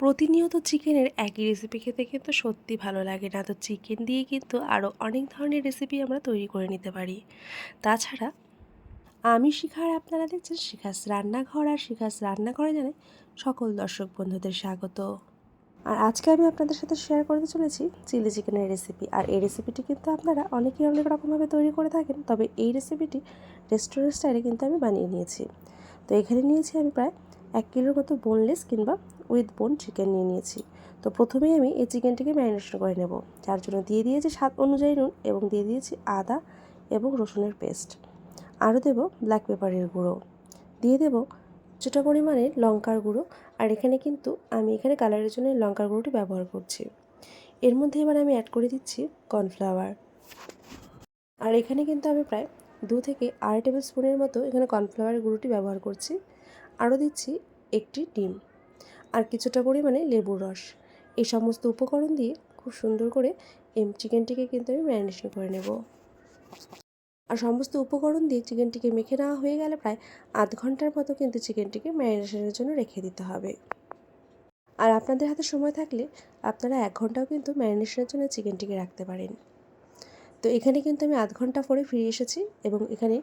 প্রতিনিয়ত চিকেনের একই রেসিপি খেতে কিন্তু সত্যি ভালো লাগে না। তো চিকেন দিয়ে কিন্তু আরও অনেক ধরনের রেসিপি আমরা তৈরি করে নিতে পারি। তাছাড়া আমি শিখার আপনারা দেখছেন শিখাস রান্নাঘর, আর শিখাস রান্নাঘরে জানাই সকল দর্শক বন্ধুদের স্বাগত। আর আজকে আমি আপনাদের সাথে শেয়ার করতে চলেছি চিলি চিকেনের রেসিপি। আর এই রেসিপিটি কিন্তু আপনারা অনেকেই অনেক রকমভাবে তৈরি করে থাকেন, তবে এই রেসিপিটি রেস্টুরেন্ট স্টাইলে কিন্তু আমি বানিয়ে নিয়েছি। তো এখানে নিয়েছি আমি প্রায় 1 কিলোর মতো বোনলেস কিংবা উইথ বোন চিকেন নিয়েছি। তো প্রথমেই আমি এই চিকেনটিকে ম্যারিনেশন করে নেব, যার জন্য দিয়ে দিয়েছি স্বাদ অনুযায়ী নুন এবং দিয়ে দিয়েছি আদা এবং রসুনের পেস্ট। আরও দেব ব্ল্যাক পেপারের গুঁড়ো, দিয়ে দেব কিছুটা পরিমাণে লঙ্কার গুঁড়ো। আর এখানে কিন্তু আমি কালারের জন্য লঙ্কার গুঁড়োটি ব্যবহার করছি। এর মধ্যে এবার আমি অ্যাড করে দিচ্ছি কর্নফ্লাওয়ার। আর এখানে কিন্তু আমি প্রায় 2 থেকে 2.5 টেবিল স্পুনের মতো এখানে কর্নফ্লাওয়ারের গুঁড়োটি ব্যবহার করছি। আরও দিচ্ছি একটি ডিম আর কিছুটা পরিমাণে লেবুর রস। এই সমস্ত উপকরণ দিয়ে খুব সুন্দর করে এই চিকেনটিকে কিন্তু আমি ম্যারিনেশন করে নেব। আর সমস্ত উপকরণ দিয়ে চিকেনটিকে মেখে নেওয়া হয়ে গেলে প্রায় আধ ঘন্টার মতো কিন্তু চিকেনটিকে ম্যারিনেশনের জন্য রেখে দিতে হবে। আর আপনাদের হাতে সময় থাকলে আপনারা 1 ঘন্টাও কিন্তু ম্যারিনেশনের জন্য চিকেনটিকে রাখতে পারেন। তো এখানে কিন্তু আমি আধ ঘন্টা পরে ফিরে এসেছি এবং এখানে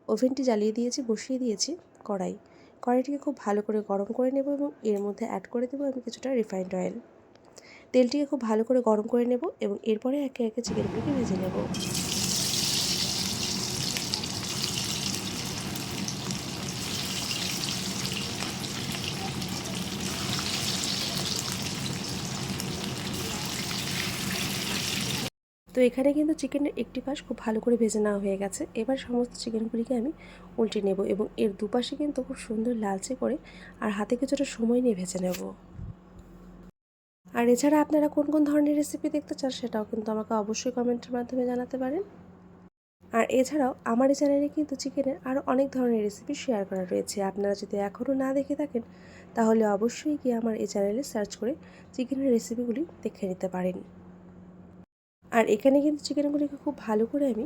ওভেনটি জ্বালিয়ে দিয়েছি, বসিয়ে দিয়েছি কড়াইটিকে খুব ভালো করে গরম করে নেব এবং এর মধ্যে অ্যাড করে দেবো আমি কিছুটা রিফাইন্ড অয়েল। তেলটিকে খুব ভালো করে গরম করে নেব এবং এরপরে একে একে চিকেনগুলিকে ভেজে নেব। তো এখানে কিন্তু চিকেনের একটি পাশ খুব ভালো করে ভেজে নেওয়া হয়ে গেছে। এবার সমস্ত চিকেনগুলিকে আমি উল্টে নেব এবং এর দুপাশে কিন্তু খুব সুন্দর লালচে করে আর হাতে কিছুটা সময় নিয়ে ভেজে নেব। আর এছাড়া আপনারা কোন কোন ধরনের রেসিপি দেখতে চান সেটাও কিন্তু আমাকে অবশ্যই কমেন্টের মাধ্যমে জানাতে পারেন। আর এছাড়াও আমার এই চ্যানেলে কিন্তু চিকেনের আরও অনেক ধরনের রেসিপি শেয়ার করা রয়েছে। আপনারা যদি এখনও না দেখে থাকেন তাহলে অবশ্যই গিয়ে আমার এই চ্যানেলে সার্চ করে চিকেনের রেসিপিগুলি দেখে নিতে পারেন। আর এখানে কিন্তু চিকেনগুলিকে খুব ভালো করে আমি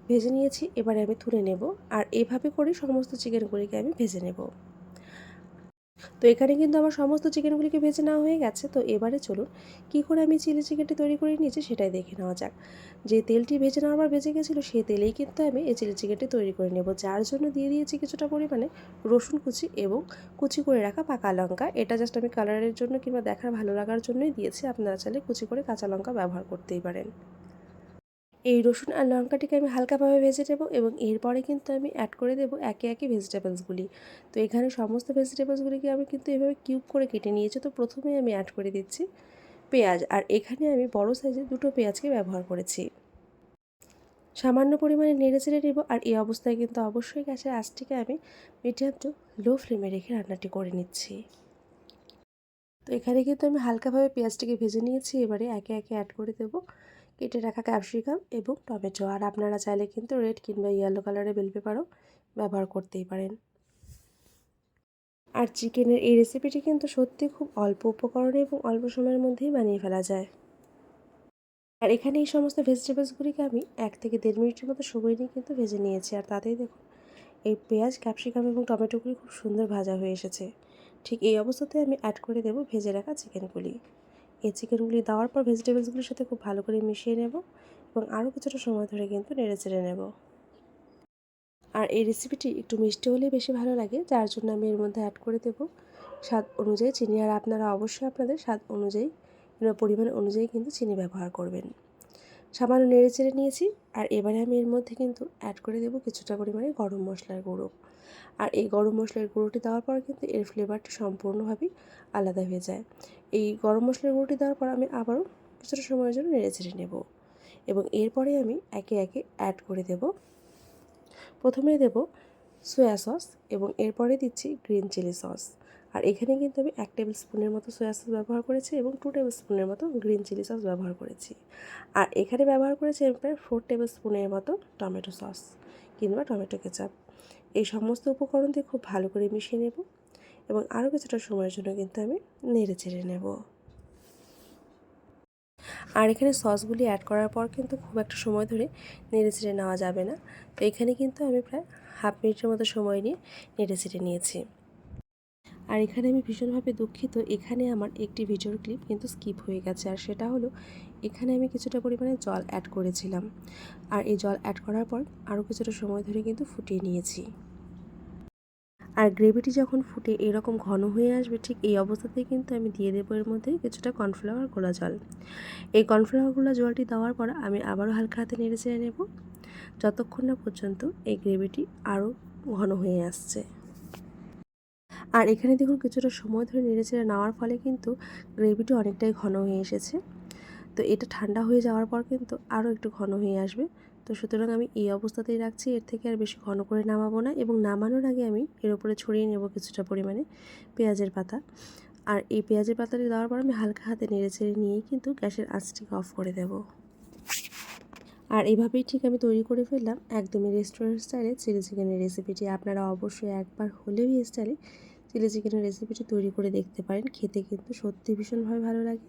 ভেজে নিয়েছি, এবারে আমি তুলে নেব। আর এভাবে করে সমস্ত চিকেনগুলিকে আমি ভেজে নেব। তো এখানে কিন্তু আমার সমস্ত চিকেনগুলিকে ভেজে নেওয়া হয়ে গেছে। তো এবারে চলুন কী করে আমি চিলি চিকেনটি তৈরি করে নিয়েছি সেটাই দেখে নেওয়া যাক। যে তেলটি ভেজে নেওয়ার পর বেঁচে গেছিলো সেই তেলেই কিন্তু আমি এই চিলি চিকেনটি তৈরি করে নেব, যার জন্য দিয়ে দিয়েছি কিছুটা পরিমাণে রসুন কুচি এবং কুচি করে রাখা পাকা লঙ্কা। এটা জাস্ট আমি কালারের জন্য কিংবা দেখার ভালো লাগার জন্যই দিয়েছি, আপনারা চাইলে কুচি করে কাঁচা লঙ্কা ব্যবহার করতেই পারেন। এই রসুন আর লঙ্কাটিকে আমি হালকাভাবে ভেজে নেব এবং এরপরে কিন্তু আমি অ্যাড করে দেবো একে একে ভেজিটেবলসগুলি। তো এখানে সমস্ত ভেজিটেবলসগুলিকে আমি কিন্তু এভাবে কিউব করে কেটে নিয়েছি। তো প্রথমেই আমি অ্যাড করে দিচ্ছি পেঁয়াজ, আর এখানে আমি বড় সাইজের 2টো পেঁয়াজকে ব্যবহার করেছি। সামান্য পরিমাণে নেড়ে চেড়ে নেব। আর এই অবস্থায় কিন্তু অবশ্যই গ্যাসের আঁচটিকে আমি মিডিয়াম টু লো ফ্লেমে রেখে রান্নাটি করে নিচ্ছি। তো এখানে কিন্তু আমি হালকাভাবে পেঁয়াজটিকে ভেজে নিয়েছি। এবারে একে একে অ্যাড করে দেবো কেটে রাখা ক্যাপসিকাম এবং টমেটো। আর আপনারা চাইলে কিন্তু রেড কিংবা ইয়েলো কালারের বেল পেপারও ব্যবহার করতেই পারেন। আর চিকেনের এই রেসিপিটি কিন্তু সত্যি খুব অল্প উপকরণে এবং অল্প সময়ের মধ্যেই বানিয়ে ফেলা যায়। আর এখানে এই সমস্ত ভেজিটেবলসগুলিকে আমি 1 থেকে 1.5 মিনিটের মতো সময় নিয়ে কিন্তু ভেজে নিয়েছি। আর তাতেই দেখুন এই পেঁয়াজ, ক্যাপসিকাম এবং টমেটোগুলি খুব সুন্দর ভাজা হয়ে এসেছে। ঠিক এই অবস্থাতে আমি অ্যাড করে দেবো ভেজে রাখা চিকেনগুলি। এই চিকেনগুলি দেওয়ার পর ভেজিটেবলসগুলির সাথে খুব ভালো করে মিশিয়ে নেব এবং আরও কিছুটা সময় ধরে কিন্তু নেড়ে চেড়ে নেব। আর এই রেসিপিটি একটু মিষ্টি হলেই বেশি ভালো লাগে, যার জন্য আমি এর মধ্যে অ্যাড করে দেবো স্বাদ অনুযায়ী চিনি। আর আপনারা অবশ্যই আপনাদের স্বাদ অনুযায়ী কিংবা পরিমাণ অনুযায়ী কিন্তু চিনি ব্যবহার করবেন। সামান্য নেড়ে চেড়ে নিয়েছি। আর এবারে আমি এর মধ্যে কিন্তু অ্যাড করে দেবো কিছুটা পরিমাণে গরম মশলার গুঁড়ো। আর এই গরম মশলার গুঁড়োটি দেওয়ার পর কিন্তু এর ফ্লেভারটি সম্পূর্ণভাবেই আলাদা হয়ে যায়। এই গরম মশলার গুঁড়োটি দেওয়ার পর আমি আবারও কিছুটা সময়ের জন্য নেড়ে চেড়ে নেব এবং এরপরে আমি একে একে অ্যাড করে দেব। প্রথমে দেব সয়া সস এবং এরপরে দিচ্ছি গ্রিন চিলি সস। আর এখানে কিন্তু আমি 1 টেবিল স্পুনের মতো সয়া সস ব্যবহার করেছি এবং 2 টেবিল স্পুনের মতো গ্রিন চিলি সস ব্যবহার করেছি। আর এখানে ব্যবহার করেছি আমি প্রায় 4 টেবিল স্পুনের মতো টমেটো সস কিংবা টমেটো কেচাপ। এই সমস্ত উপকরণ দিয়ে খুব ভালো করে মিশিয়ে নেব এবং আরও কিছুটা সময়ের জন্য কিন্তু আমি নেড়ে চেড়ে নেব। আর এখানে সসগুলি অ্যাড করার পর কিন্তু খুব একটা সময় ধরে নেড়ে চেড়ে নেওয়া যাবে না। তো এখানে কিন্তু আমি প্রায় হাফ মিনিটের মতো সময় নিয়ে নেড়ে চেড়ে নিয়েছি। আর এখানে আমি ভীষণভাবে দুঃখিত, এখানে আমার একটি ভিডিওর ক্লিপ কিন্তু স্কিপ হয়ে গেছে। আর সেটা হলো, এখানে আমি কিছুটা পরিমাণে জল অ্যাড করেছিলাম, আর এই জল অ্যাড করার পর আরও কিছুটা সময় ধরে কিন্তু ফুটিয়ে নিয়েছি। আর গ্রেভিটি যখন ফুটে এরকম ঘন হয়ে আসবে, ঠিক এই অবস্থাতেই কিন্তু আমি দিয়ে দেবো এর মধ্যে কিছুটা কর্নফ্লাওয়ার গোলা জল। এই কর্নফ্লাওয়ার গোলা জলটি দেওয়ার পর আমি আবারও হালকা হাতে নেড়ে চেড়ে নেব, যতক্ষণ না পর্যন্ত এই গ্রেভিটি আরও ঘন হয়ে আসছে। আর এখানে দেখুন কিছুটা সময় ধরে নেড়েচেড়ে নেওয়ার ফলে কিন্তু গ্রেভিটি অনেকটাই ঘন হয়ে এসেছে। তো এটা ঠান্ডা হয়ে যাওয়ার পর কিন্তু আরও একটু ঘন হয়ে আসবে। তো সুতরাং আমি এই অবস্থাতেই রাখছি, এর থেকে আর বেশি ঘন করে নামাবো না। এবং নামানোর আগে আমি এর উপরে ছড়িয়ে নেব কিছুটা পরিমাণে পেঁয়াজের পাতা। আর এই পেঁয়াজের পাতাটি দেওয়ার পর আমি হালকা হাতে নেড়েচেড়ে নিয়েই কিন্তু গ্যাসের আঁচটিকে অফ করে দেব। আর এভাবেই ঠিক আমি তৈরি করে ফেললাম একদমই রেস্টুরেন্ট স্টাইলে চিলি চিকেনের রেসিপিটি। আপনারা অবশ্যই একবার হলেও এই স্টাইলে চিলি চিকেনের রেসিপিটি তৈরি করে দেখতে পারেন, খেতে কিন্তু সত্যি ভীষণভাবে ভালো লাগে।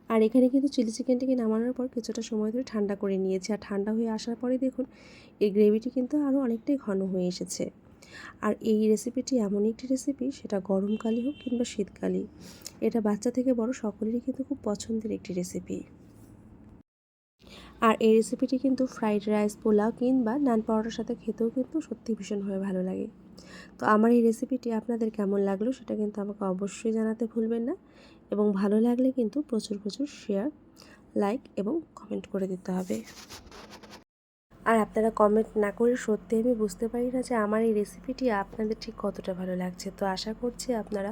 আর এখানে কিন্তু চিলি চিকেনটিকে নামানোর পর কিছুটা সময় ধরে ঠান্ডা করে নিয়েছি। আর ঠান্ডা হয়ে আসার পরে দেখুন এই গ্রেভিটি কিন্তু আরও অনেকটাই ঘন হয়ে এসেছে। আর এই রেসিপিটি এমন একটি রেসিপি, সেটা গরমকালে হোক কিংবা শীতকালে, এটা বাচ্চা থেকে বড় সকলেরই কিন্তু খুব পছন্দের একটি রেসিপি। আর এই রেসিপিটি কিন্তু ফ্রাইড রাইস, পোলাও কিংবা নান পরোটার সাথে খেতেও কিন্তু সত্যি ভীষণভাবে ভালো লাগে। তো আমার এই রেসিপিটি আপনাদের কেমন লাগলো সেটা কিন্তু আমাকে অবশ্যই জানাতে ভুলবেন না। এবং ভালো লাগলে কিন্তু প্রচুর প্রচুর শেয়ার, লাইক এবং কমেন্ট করে দিতে হবে। আর আপনারা কমেন্ট না করে সত্যি আমি বুঝতে পারি না যে আমার এই রেসিপিটি আপনাদের ঠিক কতটা ভালো লাগছে। তো আশা করছি আপনারা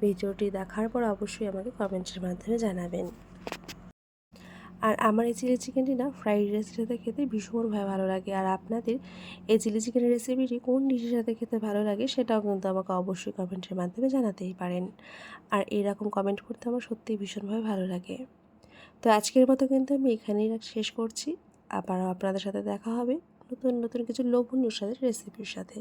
ভিডিওটি দেখার পর অবশ্যই আমাকে কমেন্টের মাধ্যমে জানাবেন। আর আমার এই চিলি চিকেনটি না ফ্রাইড রাইসের সাথে খেতে ভীষণভাবে ভালো লাগে। আর আপনাদের এই চিলি চিকেনের রেসিপিটি কোন ডিশের সাথে খেতে ভালো লাগে সেটাও কিন্তু আমাকে অবশ্যই কমেন্টের মাধ্যমে জানাতেই পারেন। আর এইরকম কমেন্ট করতে আমার সত্যিই ভীষণভাবে ভালো লাগে। তো আজকের মতো কিন্তু আমি এখানেই শেষ করছি। আবারও আপনাদের সাথে দেখা হবে নতুন নতুন কিছু লোভনীয় স্বাদের রেসিপির সাথে।